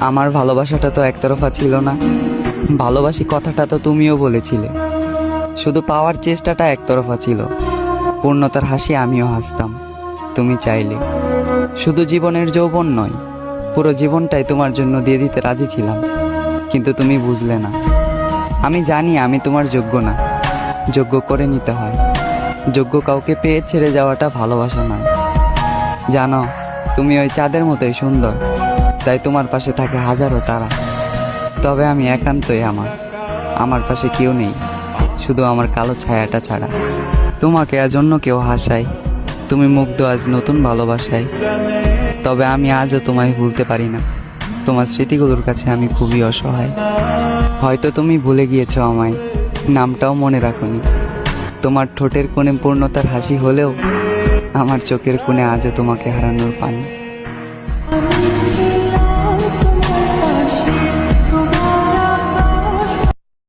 আমার ভালোবাসাটা তো একতরফা ছিল না, ভালোবাসি কথাটা তো তুমিও বলেছিলে। শুধু পাওয়ার চেষ্টাটা একতরফা ছিল, পূর্ণতার হাসি আমিও হাসতাম তুমি চাইলে। শুধু জীবনের যৌবন নয়, পুরো জীবনটাই তোমার জন্য দিয়ে দিতে রাজি ছিলাম, কিন্তু তুমি বুঝলে না। আমি জানি আমি তোমার যোগ্য না, যোগ্য করে নিতে হয়। যোগ্য কাউকে পেয়ে ছেড়ে যাওয়াটা ভালোবাসা নয়। জানো, তুমি ওই চাঁদের মতোই সুন্দর, তাই তোমার পাশে থাকে হাজারো তারা। তবে আমি একান্তই আমার পাশে কেউ নেই, শুধু আমার কালো ছায়াটা ছাড়া। তোমাকে আজ অন্য কেউ হাসায়, তুমি মুগ্ধ আজ নতুন ভালোবাসায়। তবে আমি আজও তোমায় ভুলতে পারি না, তোমার স্মৃতিগুলোর কাছে আমি খুবই অসহায়। হয়তো তুমি ভুলে গিয়েছো আমায়, নামটাও মনে রাখোনি। তোমার ঠোঁটের কোণে পূর্ণতার হাসি হলেও আমার চোখের কোণে আজও তোমাকে হারানোর পানি।